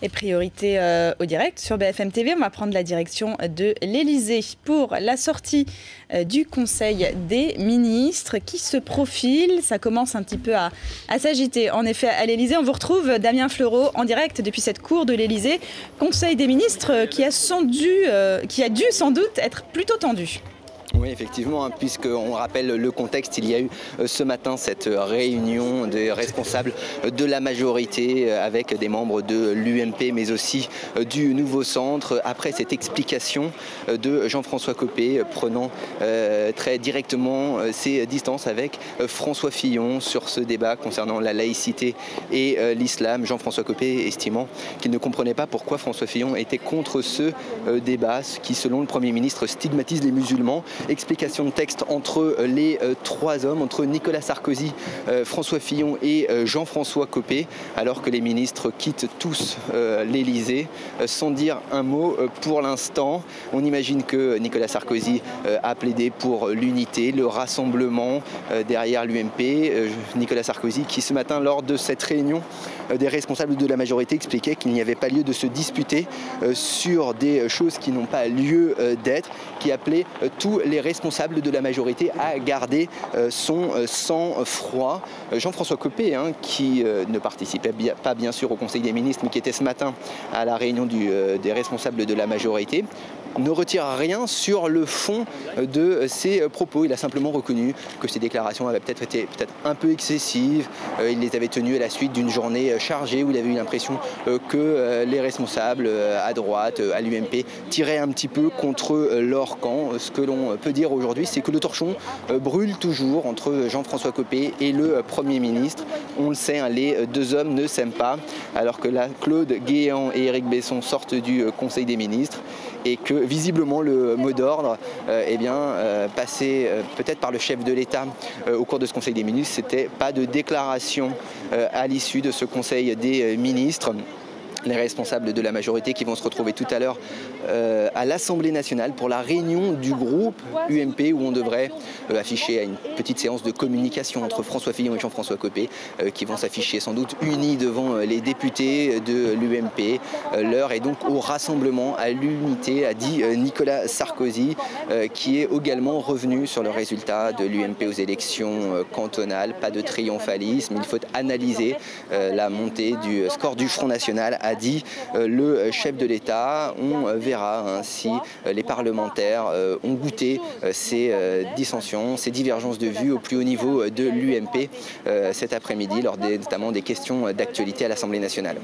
Et priorité au direct sur BFM TV, on va prendre la direction de l'Élysée pour la sortie du Conseil des ministres qui se profile. Ça commence un petit peu à s'agiter. En effet, à l'Élysée, on vous retrouve Damien Fleureau en direct depuis cette cour de l'Élysée. Conseil des ministres qui a dû sans doute être plutôt tendu. Oui, effectivement, puisqu'on rappelle le contexte, il y a eu ce matin cette réunion des responsables de la majorité avec des membres de l'UMP, mais aussi du Nouveau Centre, après cette explication de Jean-François Copé prenant très directement ses distances avec François Fillon sur ce débat concernant la laïcité et l'islam. Jean-François Copé estimant qu'il ne comprenait pas pourquoi François Fillon était contre ce débat qui, selon le Premier ministre, stigmatise les musulmans. Explication de texte entre les trois hommes, entre Nicolas Sarkozy, François Fillon et Jean-François Copé, alors que les ministres quittent tous l'Élysée sans dire un mot pour l'instant. On imagine que Nicolas Sarkozy a plaidé pour l'unité, le rassemblement derrière l'UMP. Nicolas Sarkozy qui ce matin, lors de cette réunion des responsables de la majorité, expliquait qu'il n'y avait pas lieu de se disputer sur des choses qui n'ont pas lieu d'être, qui appelait tous les responsables de la majorité à garder son sang-froid. Jean-François Copé, qui ne participait pas bien sûr au Conseil des ministres, mais qui était ce matin à la réunion des responsables de la majorité, ne retire rien sur le fond de ses propos. Il a simplement reconnu que ces déclarations avaient peut-être été un peu excessives. Il les avait tenues à la suite d'une journée chargée où il avait eu l'impression que les responsables à droite, à l'UMP, tiraient un petit peu contre leur camp. Ce que l'on peut dire aujourd'hui, c'est que le torchon brûle toujours entre Jean-François Copé et le Premier ministre. On le sait, les deux hommes ne s'aiment pas, alors que là, Claude Guéant et Éric Besson sortent du Conseil des ministres et que visiblement le mot d'ordre passé peut-être par le chef de l'État au cours de ce Conseil des ministres, c'était pas de déclaration à l'issue de ce Conseil des ministres. Les responsables de la majorité qui vont se retrouver tout à l'heure à l'Assemblée nationale pour la réunion du groupe UMP où on devrait afficher une petite séance de communication entre François Fillon et Jean-François Copé qui vont s'afficher sans doute unis devant les députés de l'UMP. L'heure est donc au rassemblement, à l'unité, a dit Nicolas Sarkozy, qui est également revenu sur le résultat de l'UMP aux élections cantonales. Pas de triomphalisme, il faut analyser la montée du score du Front National, a dit le chef de l'État. On verra si les parlementaires ont goûté ces dissensions, ces divergences de vues au plus haut niveau de l'UMP cet après-midi lors notamment des questions d'actualité à l'Assemblée nationale.